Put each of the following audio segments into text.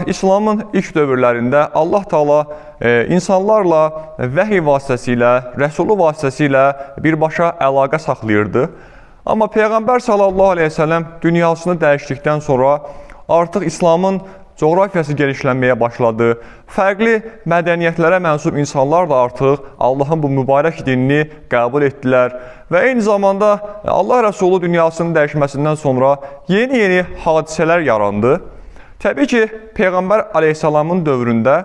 İslamın ilk dövrlərində Allah Taala insanlarla vəhiy vasitəsilə, Rəsulu vasitəsilə birbaşa əlaqə saxlayırdı. Amma Peyğəmbər sallallahu aleyhi ve sellem dünyasını dəyişdikdən sonra artıq İslamın coğrafiyası genişlənməyə başladı. Fərqli mədəniyyətlərə mənsub insanlar da artıq Allahın bu mübarək dinini qəbul etdilər. Və eyni zamanda Allah Rəsulu dünyasının dəyişməsindən sonra yeni hadisələr yarandı. Təbii ki, Peyğəmbər aleyhissalamın dövründə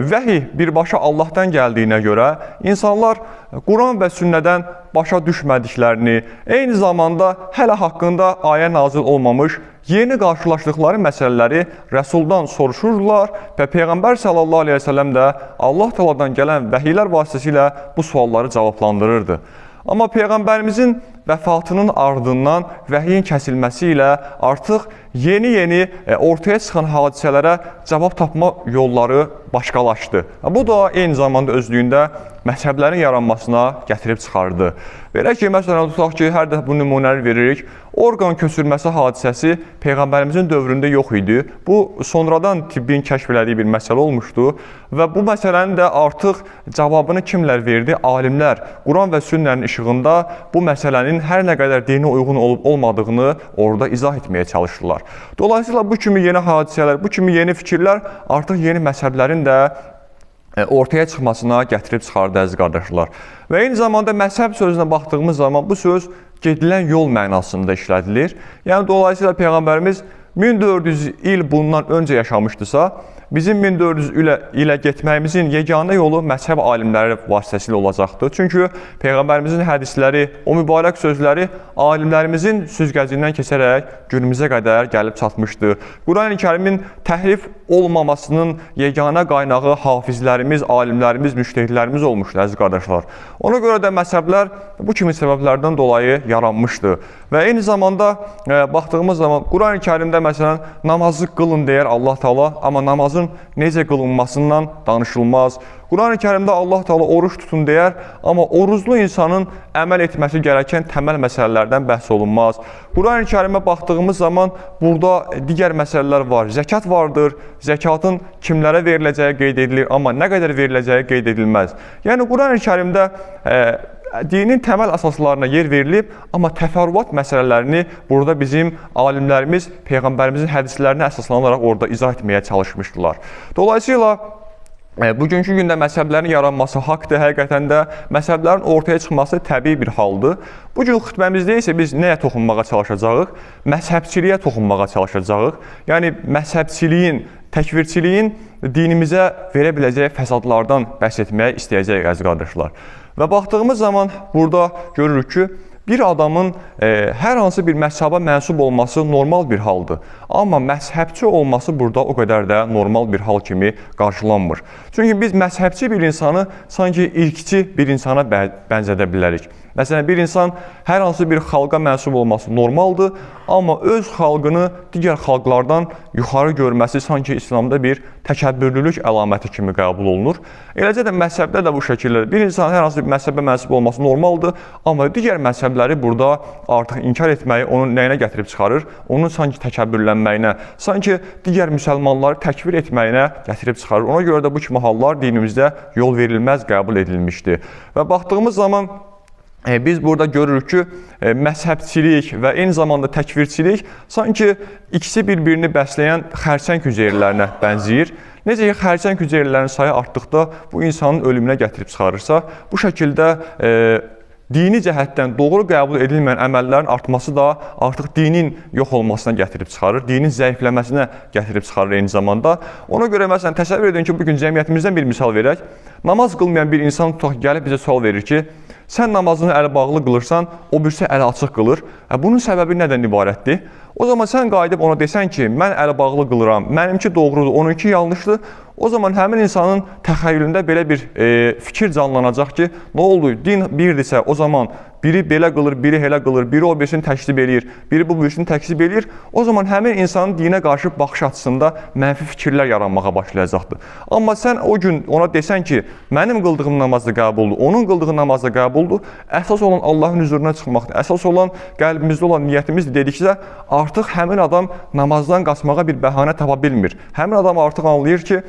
vəhiy birbaşa Allahdan gəldiyinə görə insanlar Quran və sünnədən başa düşmədiklərini, eyni zamanda hələ haqqında ayə nazil olmamış yeni qarşılaşdıqları məsələləri Rəsuldan soruşurdular və Peyğəmbər sallallahu aleyhi ve sellem də Allah Taala'dan gələn vəhiylər vasitəsilə bu sualları cavablandırırdı. Amma Peyğəmbərimizin vəfatının ardından vəhiyin kəsilməsi ilə artıq yeni ortaya çıxan hadisələrə cavab tapma yolları başqalaşdı. Bu da eyni zamanda özlüyündə məzhəblərin yaranmasına gətirib çıxardı. Belə ki, məsələn, tutaq ki, hər dəfə bu nümunələri veririk. Orqan köçürməsi hadisəsi Peyğəmbərimizin dövründə yox idi. Bu, sonradan tibbin kəşf elədiyi bir məsələ olmuşdu və bu məsələnin də artıq cavabını kimlər verdi? Alimlər Quran və sünnənin işığında bu məsələnin hər nə qədər dinə uyğun olub-olmadığını orada izah etməyə çalışdılar. Dolayısıyla bu kimi yeni hadisələr, bu kimi yeni fikirlər artıq yeni məzhəblərin də ortaya çıxmasına gətirib çıxardı əziz qardaşlar. Və eyni zamanda məzhəb sözünə baxdığımız zaman bu söz gedilən yol mənasında işlədilir. Yəni, dolayısıyla Peyğəmbərimiz 1400 il bundan öncə yaşamışdısa, bizim 1400 ilə getməyimizin yeganə yolu məzhəb alimləri vasitəsilə olacaqdır. Çünki Peyğəmbərimizin hədisləri, o mübarək sözləri alimlərimizin süzgəcindən keçərək günümüzə qədər gəlib çatmışdır. Quran-ı Kərimin təhrif olmamasının yeganə qaynağı hafizlərimiz, alimlərimiz, müştəhidlərimiz olmuşdur, əziz qardaşlar. Ona görə də məzhəblər bu kimi səbəblərdən dolayı yaranmışdır. Və eyni zamanda baxdığımız zaman Quran-ı Kərimdə məsələn namazı qılın deyər Allah Taala, amma namazın necə qılınmasından danışılmaz. Quran-ı Kərimdə Allah Taala oruç tutun deyər, amma oruclu insanın əməl etməsi gərəkən təməl məsələlərdən bəhs olunmaz. Quran-ı Kərimə baxdığımız zaman burada digər məsələlər var. Zəkat vardır, zəkatın kimlərə veriləcəyi qeyd edilir, amma nə qədər veriləcəyi qeyd edilməz. Yəni, Quran-ı Kərimdə dinin təməl əsaslarına yer verilib, amma təfərrüat məsələlərini burada bizim alimlərimiz Peyğəmbərimizin hədislərinə əsaslanaraq orada izah etməyə çalışmışdılar. Dolayısıyla bugünkü gündə məzhəblərin yaranması haqdır, həqiqətən də məzhəblərin ortaya çıxması təbii bir haldır. Bugün xütbəmizdə isə biz nəyə toxunmağa çalışacağıq? Məzhəbçiliyə toxunmağa çalışacağıq. Yəni, məzhəbçiliyin, təkvirçiliyin dinimizə verə biləcəyi fəsadlardan bəhs etməyə istəyəcəyik, əziz qardaşlar. Və baxdığımız zaman burada görürük ki, bir adamın hər hansı bir məzhəbə mənsub olması normal bir haldır. Amma məzhəbçi olması burada o qədər də normal bir hal kimi qarşılanmır. Çünki biz məzhəbçi bir insanı sanki ilkçi bir insana bənzədə bilərik. Məsələn, bir insan hər hansı bir xalqa mənsub olması normaldır, amma öz xalqını digər xalqlardan yuxarı görməsi sanki İslamda bir təkəbbürlülük əlaməti kimi qəbul olunur. Eləcə də məzhəbdə də bu şəkillər. Bir insan hər hansı bir məzhəbə mənsub olması normaldır, amma digər məzhəbləri burada artıq inkar etməyi onun nəyinə gətirib çıxarır? Onun sanki təkəbbürlənməyinə, sanki digər müsəlmanları təkvir etməyinə gətirib çıxarır. Ona görə də bu kimi hallar dinimizdə yol verilməz qəbul edilmişdir. Və baxdığımız zaman biz burada görürük ki, məzhəbçilik və eyni zamanda təkvirçilik sanki ikisi bir-birini bəsləyən xərçəng hüceyrələrinə bənzəyir. Necə ki, xərçəng hüceyrələrinin sayı artdıqda bu insanın ölümünə gətirib çıxarırsa, bu şəkildə dini cəhətdən doğru qəbul edilməyən əməllərin artması da artıq dinin yox olmasına gətirib çıxarır, dinin zəifləməsinə gətirib çıxarır eyni zamanda. Ona görə, məsələn, təsəvvür edin ki, bugün cəmiyyətimizdən bir misal verək. Namaz qılmayan bir insan tutaq gəlib bizə sual verir ki, sən namazını əli bağlı qılırsan, o birisi əli açıq qılır. Bunun səbəbi nədən ibarətdir? O zaman sən qayıdıb ona desən ki, mən əli bağlı qılıram, mənimki doğrudur, onunki yanlışdır. O zaman həmin insanın təxəyyülündə belə bir fikir canlanacaq ki, nə oldu? Din birdirsə, o zaman biri belə qılır, biri elə qılır, biri o birisini təkzib eləyir, biri bu birisini təkzib eləyir, o zaman həmin insanın dinə qarşı baxış açısında mənfi fikirlər yaranmağa başlayacaqdır. Amma sən o gün ona desən ki, mənim qıldığım namaz da qəbuldur, onun qıldığı namaz da qəbuldur, əsas olan Allahın huzuruna çıxmaqdır, əsas olan qəlbimizdə olan niyyətimizdir dediksə, artıq həmin adam namazdan qaçmağa bir bəhanə tapa bilmir. Həmin adam artıq anlayır ki,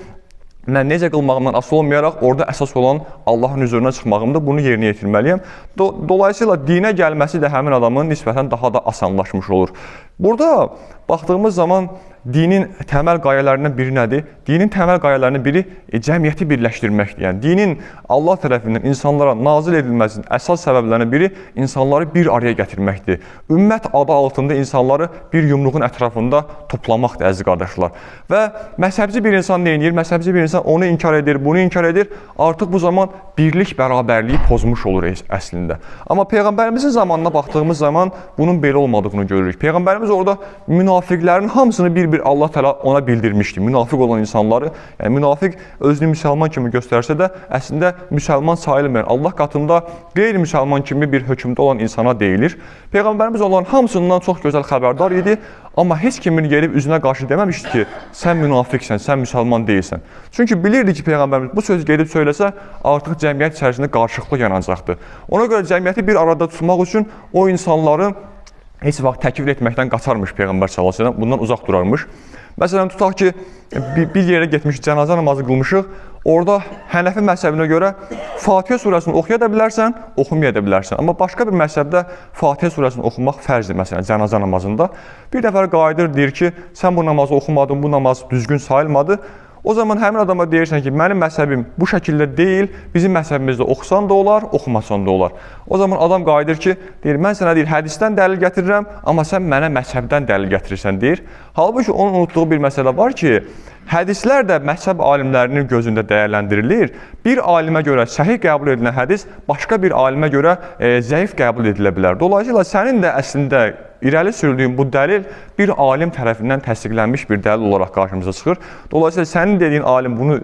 mən necə qılmağımdan asılı olmayaraq, orada əsas olan Allahın huzuruna çıxmağımda bunu yerinə yetirməliyəm. Dolayısıyla dinə gəlməsi də həmin adamın nisbətən daha da asanlaşmış olur. Burada baxdığımız zaman dinin təməl qayələrindən biri nədir? Dinin təməl qayələrindən biri cəmiyyəti birləşdirməkdir. Yəni, dinin Allah tərəfindən insanlara nazil edilməsinin əsas səbəblərindən biri insanları bir araya gətirməkdir. Ümmət adı altında insanları bir yumruğun ətrafında toplamaqdır, əziz qardaşlar. Və məzhəbci bir insan nə edir? Məzhəbci bir insan onu inkar edir, bunu inkar edir. Artıq bu zaman birlik, bərabərliyi pozmuş olur əslində. Amma Peyğəmbərimizin zamanına baxdığımız zaman bunun belə olmadığını görürük. Peyğəmbərimiz orada münafiqlərin hamısını bir-bir Allah Təala ona bildirmişdi. Münafiq olan insanları, yəni münafiq özünü müsəlman kimi göstərsə də, əslində müsəlman sayılmır. Allah qatında qeyri-müsəlman kimi bir hökmdə olan insana deyilir. Peyğəmbərimiz onların hamısından çox gözəl xəbərdar idi, amma heç kimin gəlib üzünə qarşı deməmişdi ki, sən münafiqsən, sən müsəlman deyilsən. Çünki bilirdi ki, Peyğəmbərimiz bu sözü gedib söyləsə, artıq cəmiyyət içərisində qarşılıqlı yanacaqdır. Ona görə cəmiyyəti bir arada tutmaq üçün o insanları heç vaxt təkfir etməkdən qaçarmış Peyğəmbər sallallahu əleyhi və səlləm, bundan uzaq durarmış. Məsələn, tutaq ki, bir yerə getmiş, cənazə namazı qılmışıq, orada Hənəfi məzhəbinə görə Fatihə surəsini oxuya da bilərsən, oxumaya da bilərsən. Amma başqa bir məzhəbdə Fatihə surəsini oxumaq fərzdir, məsələn, cənazə namazında. Bir nəfər qayıdır, deyir ki, sən bu namazı oxumadın, bu namaz düzgün sayılmadı. O zaman həmin adama deyirsən ki, mənim məzhəbim bu şəkildə deyil, bizim məzhəbimizdə oxusan da olar, oxumasan da olar. O zaman adam qayıdır ki, deyir, mən sənə deyir, hədisdən dəlil gətirirəm, amma sən mənə məzhəbdən dəlil gətirirsən, deyir. Halbuki onun unutduğu bir məsələ var ki, hədislər də məzhəb alimlərinin gözündə dəyərləndirilir. Bir alimə görə səhih qəbul edilən hədis, başqa bir alimə görə zəif qəbul edilə bilər. Dolayısıyla sənin də əslində irəli sürdüyün bu dəlil bir alim tərəfindən təsdiqlənmiş bir dəlil olaraq qarşımıza çıxır. Dolayısıyla sənin dediyin alim bunu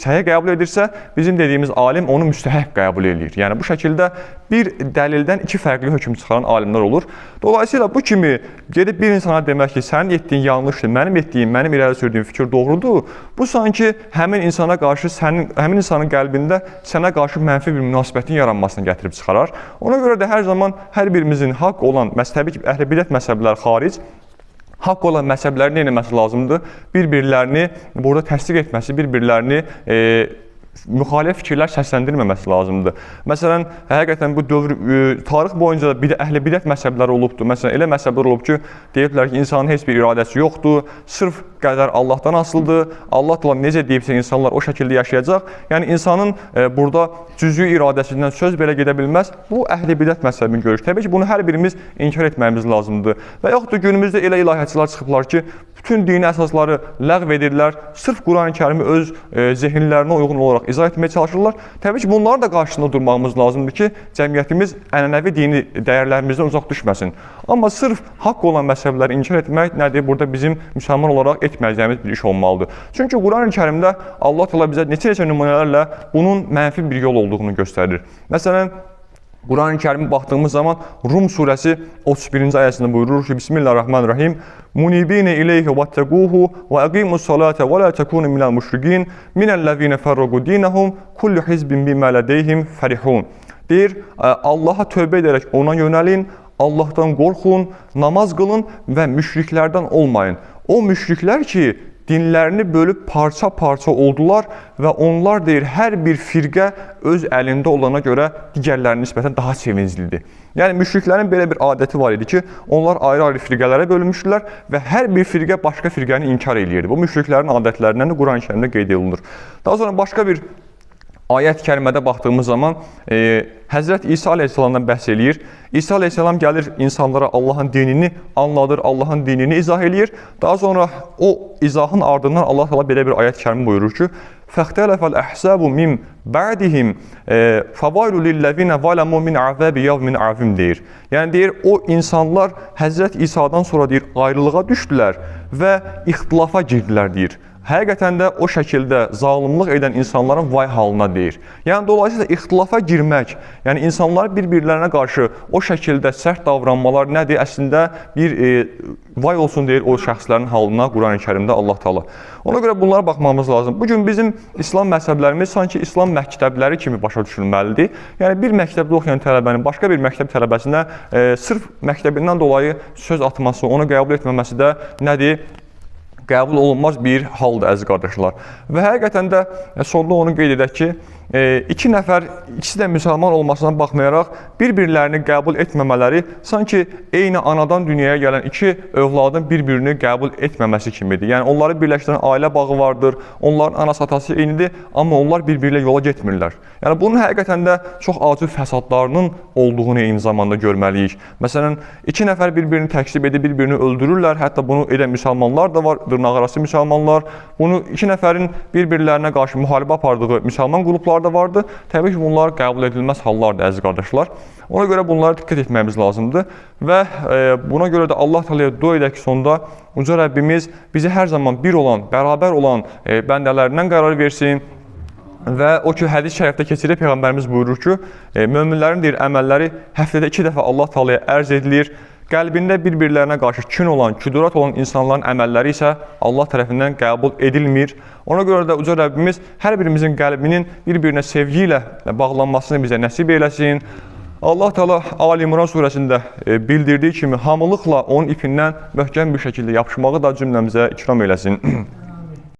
səhih qəbul edirsə, bizim dediyimiz alim onu müstəhəq qəbul edir. Yəni bu şəkildə bir dəlildən iki fərqli hökm çıxaran alimlər olur. Dolayısıyla bu kimi gedib bir insana demək ki, sənin etdiyin yanlışdır, mənim etdiyim, mənim irəli sürdüyüm fikir doğrudur. Bu sanki həmin insana qarşı həmin insanın qəlbində sənə qarşı mənfi bir münasibətin yaranmasını gətirib çıxarar. Ona görə də hər zaman hər birimizin haqq olan təbii ki, əhl-i-bidət məzhəblər xaric, haqq olan məzhəbləri nə etməsi lazımdır? Bir-birlərini burada təsdiq etməsi, bir-birlərini müxalif fikirlər səsləndirməməsi lazımdır. Məsələn, həqiqətən bu tarix boyunca da əhl-i-bidət məzhəbləri olubdur. Məsələn, elə məzhəblər olub ki, deyiblər ki, insanın heç bir iradəsi yoxdur, sırf qədər Allahdan asılıdır, Allah da necə deyibsə insanlar o şəkildə yaşayacaq. Yəni, insanın burada cüz'i iradəsindən söz belə gedə bilməz. Bu, əhl-i-bidət məzhəbinin görüşü. Təbii ki, bunu hər birimiz inkar etməyimiz lazımdır. Və yaxud da günümüzdə elə ilahiyyatçılar çıxıblar ki, bütün dini əsasları ləğv edirlər, sırf Quran-ı Kərimi öz zehinlərinə uyğun olaraq izah etməyə çalışırlar. Təbii ki, bunların da qarşısında durmağımız lazımdır ki, cəmiyyətimiz ənənəvi dini dəyərlərimizdən uzaq düşməsin. Amma sırf haqq olan məsələləri inkar etmək nədir? Burada bizim müsəlman olaraq etməyəcəyimiz bir iş olmalıdır. Çünki Quran-ı Kərimdə Allah təala bizə neçə nümunələrlə bunun mənfi bir yol olduğunu göstərir. Məsələn, Quran-ı Kərimə baxdığımız zaman Rum surəsi 31-ci ayəsində buyurur ki, Bismillahirrahmanirrahim. Munibine ileyhi vettekuhu ve aqimus salate ve la tekunu minel müşrikin minellezine ferragu dinahum kullu hizbin bima ladeyhim ferihun. Deyir, Allaha tövbə edərək ona yönəlin, Allahdan qorxun, namaz qılın və müşriklərdən olmayın. O müşriklər ki, dinlərini bölüb parça-parça oldular və onlar deyir, hər bir firqə öz əlində olana görə digərlərinin nisbətən daha sevinclidir. Yəni, müşriklərin belə bir adəti var idi ki, onlar ayrı-ayrı firqələrə bölünmüşdülər və hər bir firqə başqa firqəni inkar edirdi. Bu müşriklərin adətlərindən də Quran-ı Kərimdə qeyd edilir. Daha sonra başqa bir ayət-i kərimədə baxdığımız zaman Həzrət İsa əleyhissalamdan bəhs eləyir. İsa əleyhissalam gəlir insanlara Allahın dinini anladır, Allahın dinini izah eləyir. Daha sonra o izahın ardından Allah təala belə bir ayət-i kərimə buyurur ki, فَاخْتَلَفَ الْأَحْسَابُ مِنْ بَعْدِهِمْ فَوَيْلُ لِلَّذِينَ ظَلَمُوا مِنْ عَذَابِ يَوْمٍ عَظِيمٍ deyir. Yəni deyir, o insanlar Həzrət İsa'dan sonra deyir, ayrılığa düşdülər və ixtilafa girdilər deyir. Həqiqətən də o şəkildə zalımlıq edən insanların vay halına deyir. Yəni, dolayısıyla ixtilafa girmək, Yəni insanlar bir-birlərinə qarşı o şəkildə sərt davranmalar nədir? Əslində bir vay olsun deyir o şəxslərin halına Qurani-Kərimdə Allah Taala. Ona görə bunlara baxmamız lazım. Bu gün bizim İslam məzhəblərimiz sanki İslam məktəbləri kimi başa düşülməlidir. Yəni bir məktəbdə oxuyan tələbənin başqa bir məktəb tələbəsinə sırf məktəbindən dolayı söz atması, onu qəbul etməməsi də nədir? Qəbul olunmaz bir haldır, əziz qardaşlar. Və həqiqətən də sonda onu qeyd edək ki, iki nəfər, ikisi də müsəlman olmasına baxmayaraq, bir-birlərini qəbul etməmələri sanki eyni anadan dünyaya gələn iki övladın bir-birini qəbul etməməsi kimidir. Yəni, onları birləşdirən ailə bağı vardır, onların anası atası eynidir, amma onlar bir-birilə yola getmirlər. Yəni, bunun həqiqətən də çox acı fəsadlarının olduğunu eyni zamanda görməliyik. Məsələn, iki nəfər bir-birini təksib edib, bir-birini öldürürlər, hətta bunu edən müsəlmanlar da var, dırnaqarası müsəlmanlar. Bunu iki nəfərin bir-birlərinə qarşı müharibə apardığı müsəlman qrupları da vardır. Təbii ki, bunlar qəbul edilməz hallardır, əziz qardaşlar. Ona görə bunlara diqqət etməyimiz lazımdır və buna görə də Allah Taalaya dua edək ki, sonda Uca Rəbbimiz bizi hər zaman bir olan, bərabər olan bəndələrindən qərar versin və o ki, hədis şərifdə keçirir, Peyğəmbərimiz buyurur ki, möminlərin deyir, əməlləri həftədə 2 dəfə Allah Taalaya ərz edilir. Qəlbində bir-birlərinə qarşı kin olan, küdurat olan insanların əməlləri isə Allah tərəfindən qəbul edilmir. Ona görə də Uca Rəbbimiz hər birimizin qəlbinin bir-birinə sevgi ilə bağlanmasını bizə nəsib eyləsin. Allah Teala Ali İmran surəsində bildirdiyi kimi hamılıqla onun ipindən möhkəm bir şəkildə yapışmağı da cümləmizə ikram eyləsin.